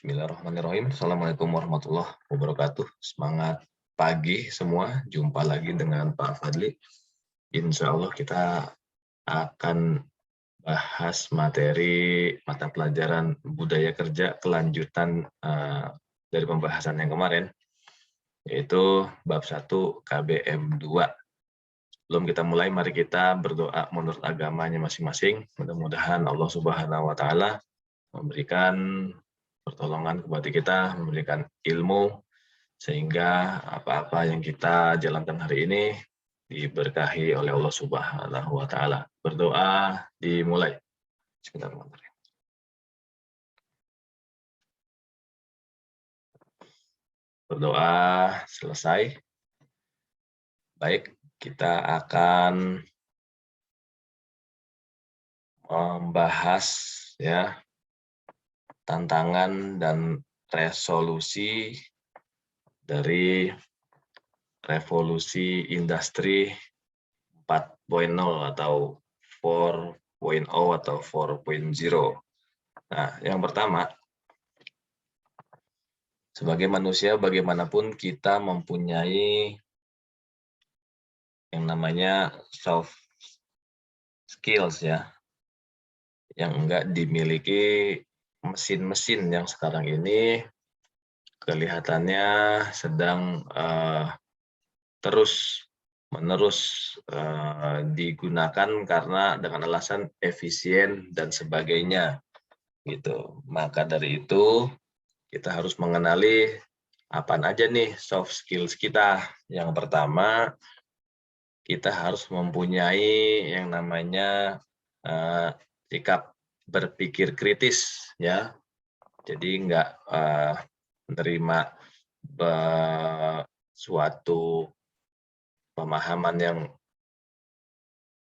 Bismillahirrahmanirrahim. Assalamualaikum warahmatullahi wabarakatuh. Semangat pagi semua. Jumpa lagi dengan Pak Fadli. Insya Allah kita akan bahas materi mata pelajaran budaya kerja kelanjutan dari pembahasan yang kemarin, yaitu bab 1 KBM 2. Sebelum kita mulai, mari kita berdoa menurut agamanya masing-masing. Mudah-mudahan Allah Subhanahu wa Ta'ala memberikan pertolongan kepada kita, memberikan ilmu, sehingga apa-apa yang kita jalankan hari ini diberkahi oleh Allah Subhanahu wa Ta'ala. Berdoa dimulai. Bismillahirrahmanirrahim. Berdoa selesai. Baik, kita akan membahas ya tantangan dan resolusi dari revolusi industri 4.0 atau 4.0 atau 4.0. Nah, yang pertama, sebagai manusia bagaimanapun kita mempunyai yang namanya soft skills ya, yang enggak dimiliki mesin-mesin yang sekarang ini kelihatannya sedang terus-menerus digunakan karena dengan alasan efisien dan sebagainya gitu. Maka dari itu kita harus mengenali apa aja nih soft skills kita. Yang pertama, kita harus mempunyai yang namanya sikap berpikir kritis ya. Jadi nggak menerima suatu pemahaman yang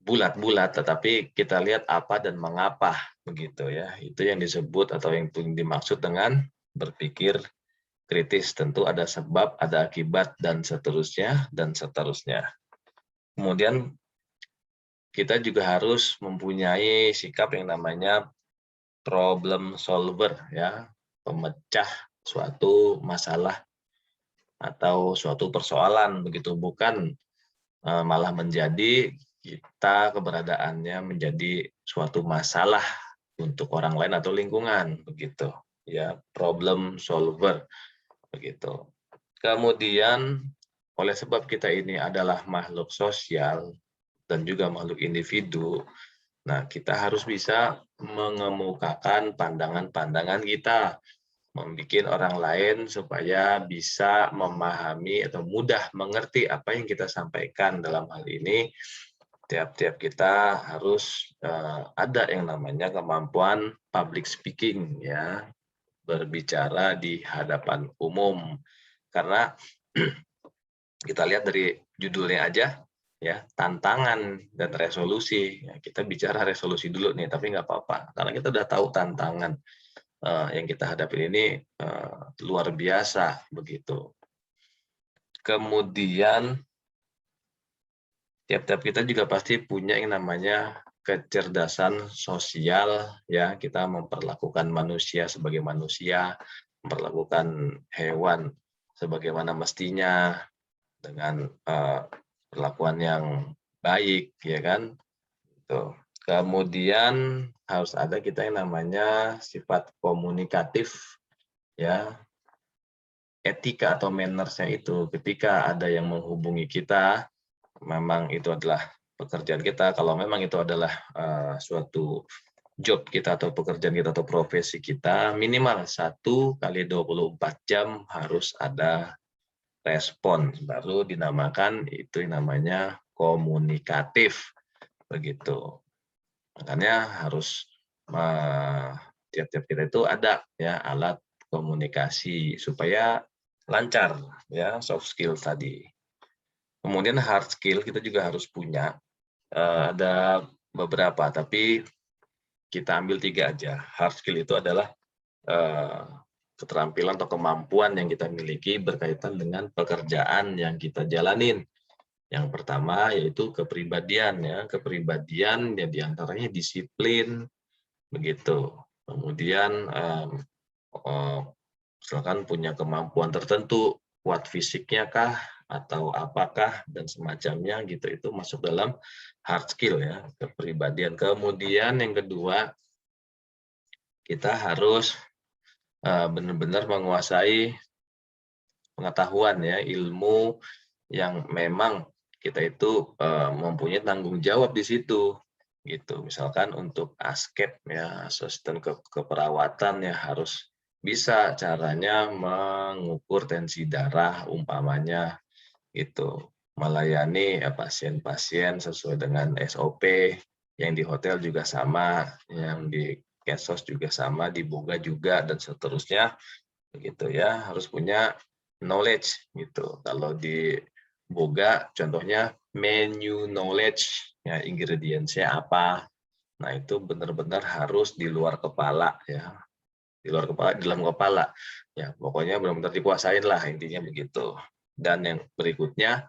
bulat-bulat, tetapi kita lihat apa dan mengapa begitu ya. Itu yang disebut atau yang dimaksud dengan berpikir kritis. Tentu ada sebab, ada akibat dan seterusnya dan seterusnya. Kemudian kita juga harus mempunyai sikap yang namanya problem solver ya, pemecah suatu masalah atau suatu persoalan begitu, bukan malah menjadi kita keberadaannya menjadi suatu masalah untuk orang lain atau lingkungan begitu ya, problem solver begitu. Kemudian oleh sebab kita ini adalah makhluk sosial dan juga makhluk individu, nah kita harus bisa mengemukakan pandangan-pandangan kita, membuat orang lain supaya bisa memahami atau mudah mengerti apa yang kita sampaikan. Dalam hal ini, tiap-tiap kita harus ada yang namanya kemampuan public speaking ya, berbicara di hadapan umum. Karena kita lihat dari judulnya aja ya, tantangan dan resolusi. Ya, kita bicara resolusi dulu nih, tapi nggak apa-apa karena kita udah tahu tantangan yang kita hadapi ini luar biasa begitu. Kemudian tiap-tiap kita juga pasti punya yang namanya kecerdasan sosial ya, kita memperlakukan manusia sebagai manusia, memperlakukan hewan sebagaimana mestinya dengan perlakuan yang baik ya kan. Tuh. Kemudian harus ada kita yang namanya sifat komunikatif ya, etika atau manners-nya itu ketika ada yang menghubungi kita, memang itu adalah pekerjaan kita, kalau memang itu adalah suatu job kita atau pekerjaan kita atau profesi kita, minimal 1 kali 24 jam harus ada respon, baru dinamakan itu yang namanya komunikatif begitu. Makanya harus tiap-tiap kita itu ada ya alat komunikasi supaya lancar ya, soft skill tadi. Kemudian hard skill kita juga harus punya, ada beberapa tapi kita ambil 3 aja. Hard skill itu adalah keterampilan atau kemampuan yang kita miliki berkaitan dengan pekerjaan yang kita jalanin. Yang pertama yaitu kepribadian ya, kepribadian ya diantaranya disiplin begitu. Kemudian misalkan punya kemampuan tertentu, kuat fisiknya kah, atau apakah, dan semacamnya gitu, itu masuk dalam hard skill ya, kepribadian. Kemudian yang kedua, kita harus benar-benar menguasai pengetahuan ya, ilmu yang memang kita itu mempunyai tanggung jawab di situ gitu. Misalkan untuk askep ya, asisten keperawatan ya, harus bisa caranya mengukur tensi darah umpamanya gitu. Melayani pasien-pasien sesuai dengan SOP, yang di hotel juga sama, yang di Kesos juga sama, di Boga juga, dan seterusnya begitu ya, harus punya knowledge gitu. Kalau di Boga contohnya menu knowledge ya, ingredients-nya apa. Nah, itu benar-benar harus di luar kepala ya. Di luar kepala, di dalam kepala. Ya, pokoknya benar-benar dikuasain lah, intinya begitu. Dan yang berikutnya,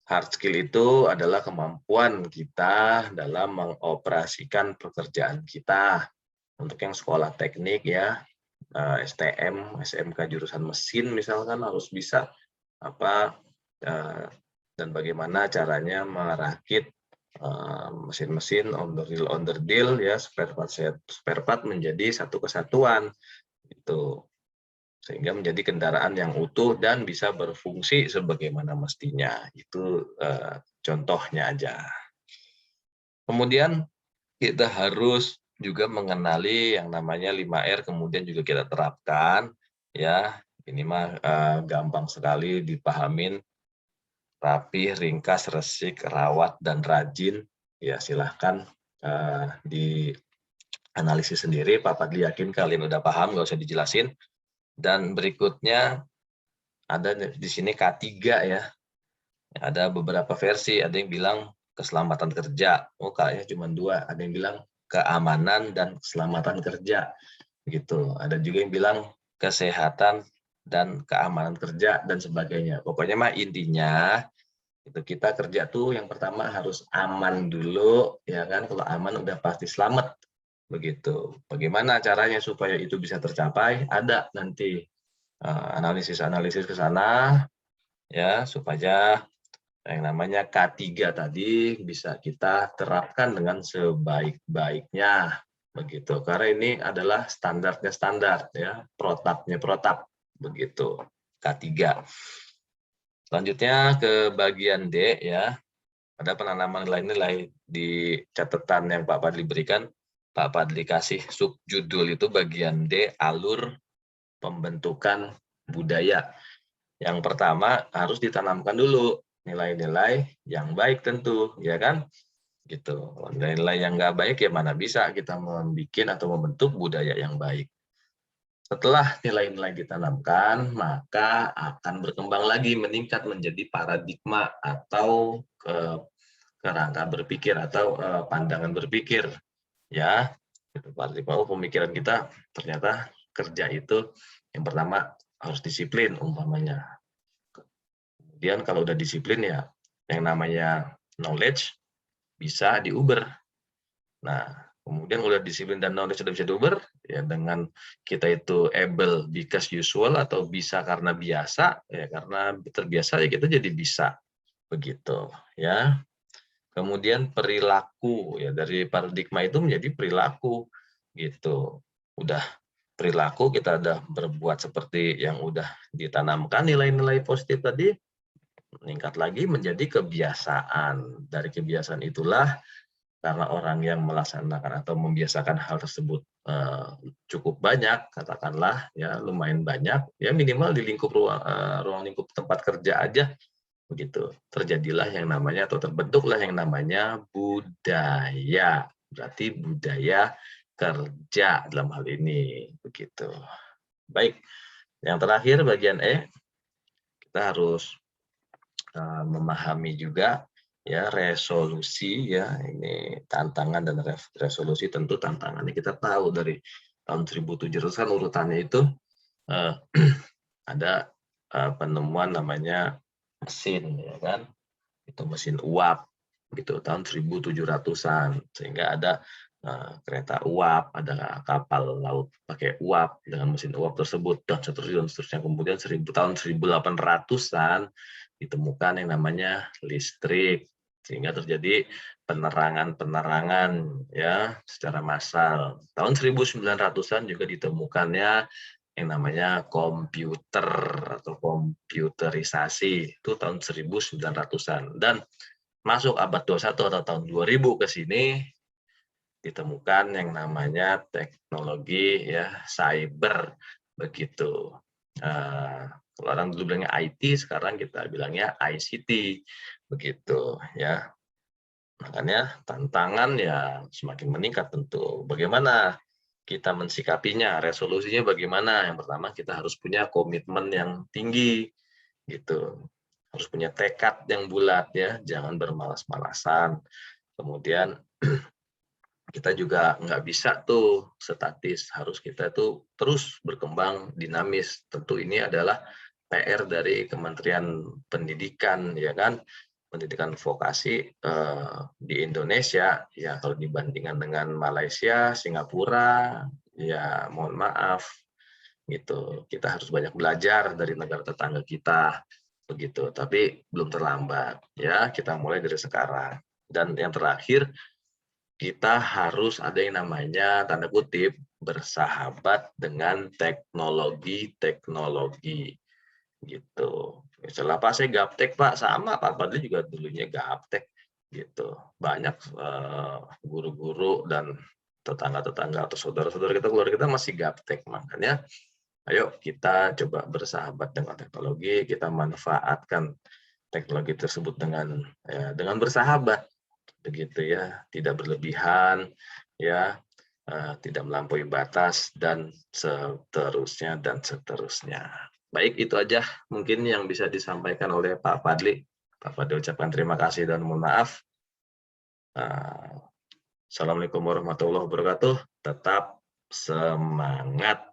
hard skill itu adalah kemampuan kita dalam mengoperasikan pekerjaan kita. Untuk yang sekolah teknik ya, STM, SMK jurusan mesin misalkan, harus bisa apa dan bagaimana caranya merakit mesin-mesin onderdil ya, spare part menjadi satu kesatuan itu, sehingga menjadi kendaraan yang utuh dan bisa berfungsi sebagaimana mestinya. Itu contohnya aja. Kemudian kita harus juga mengenali yang namanya 5R, kemudian juga kita terapkan ya. Ini mah gampang sekali dipahamin: rapi, ringkas, resik, rawat, dan rajin. Ya, silahkan dianalisis sendiri. Pak Fadli yakin kalian udah paham, nggak usah dijelasin. Dan berikutnya ada di sini K3 ya. Ada beberapa versi, ada yang bilang keselamatan kerja. Oh, kayaknya cuma 2. Ada yang bilang keamanan dan keselamatan kerja. Gitu. Ada juga yang bilang kesehatan dan keamanan kerja dan sebagainya. Pokoknya mah intinya itu kita kerja tuh yang pertama harus aman dulu, ya kan? Kalau aman udah pasti selamat. Begitu. Bagaimana caranya supaya itu bisa tercapai? Ada nanti analisis-analisis ke sana ya, supaya yang namanya K3 tadi bisa kita terapkan dengan sebaik-baiknya begitu. Karena ini adalah standarnya standar ya, protapnya protap begitu. K3. Selanjutnya ke bagian D ya. Ada penanaman nilai-nilai di catatan yang Pak Fadli berikan. Pak Fadli kasih subjudul itu bagian D, alur pembentukan budaya. Yang pertama harus ditanamkan dulu nilai-nilai yang baik tentu, ya kan? Gitu. Nilai-nilai yang nggak baik ya mana bisa kita membuat atau membentuk budaya yang baik. Setelah nilai-nilai ditanamkan, maka akan berkembang lagi, meningkat menjadi paradigma atau kerangka berpikir atau pandangan berpikir. Ya, itu paradigma. Oh, pemikiran kita ternyata kerja itu yang pertama harus disiplin umpamanya. Kemudian kalau udah disiplin ya, yang namanya knowledge bisa diuber. Nah, kemudian udah disiplin dan knowledge sudah bisa diuber, ya dengan kita itu able because usual atau bisa karena biasa, ya karena terbiasa ya kita jadi bisa. Begitu, ya. Kemudian perilaku, ya dari paradigma itu menjadi perilaku, gitu. Udah perilaku kita udah berbuat seperti yang udah ditanamkan nilai-nilai positif tadi, meningkat lagi menjadi kebiasaan. Dari kebiasaan itulah, karena orang yang melaksanakan atau membiasakan hal tersebut cukup banyak, katakanlah ya lumayan banyak, ya minimal di lingkup ruang lingkup tempat kerja aja begitu, terjadilah yang namanya atau terbentuklah yang namanya budaya. Berarti budaya kerja dalam hal ini begitu. Baik, yang terakhir bagian E, kita harus memahami juga ya resolusi ya, ini tantangan dan resolusi. Tentu tantangannya kita tahu dari tahun 1700 kan urutannya itu ada penemuan namanya mesin ya kan, itu mesin uap gitu tahun 1700-an, sehingga ada kereta uap, ada kapal laut pakai uap dengan mesin uap tersebut, dan seterusnya. Kemudian tahun 1800-an ditemukan yang namanya listrik, sehingga terjadi penerangan ya secara massal. Tahun 1900-an juga ditemukannya yang namanya komputer atau komputerisasi, itu tahun 1900-an. Dan masuk abad 21 atau tahun 2000 ke sini ditemukan yang namanya teknologi ya cyber begitu. Kalau orang dulu bilangnya IT, sekarang kita bilangnya ICT begitu ya. Makanya tantangan ya semakin meningkat tentu. Bagaimana kita mensikapinya, resolusinya bagaimana? Yang pertama kita harus punya komitmen yang tinggi gitu. Harus punya tekad yang bulat ya, jangan bermalas-malasan. Kemudian kita juga nggak bisa tuh statis, harus kita tuh terus berkembang dinamis. Tentu ini adalah PR dari Kementerian Pendidikan, ya kan? Pendidikan vokasi di Indonesia, ya kalau dibandingkan dengan Malaysia, Singapura, ya mohon maaf, gitu. Kita harus banyak belajar dari negara tetangga kita, begitu. Tapi belum terlambat, ya kita mulai dari sekarang. Dan yang terakhir, kita harus ada yang namanya tanda kutip bersahabat dengan teknologi gitu. Misalnya Pak saya gaptek Pak, sama Pak Fadli juga dulunya gaptek gitu. Banyak guru-guru dan tetangga-tetangga atau saudara-saudara kita, keluarga kita masih gaptek. Makanya ayo kita coba bersahabat dengan teknologi, kita manfaatkan teknologi tersebut dengan bersahabat begitu ya, tidak berlebihan ya, tidak melampaui batas dan seterusnya dan seterusnya. Baik, itu aja mungkin yang bisa disampaikan oleh Pak Fadli. Pak Fadli ucapkan terima kasih dan mohon maaf. Assalamualaikum warahmatullahi wabarakatuh. Tetap semangat.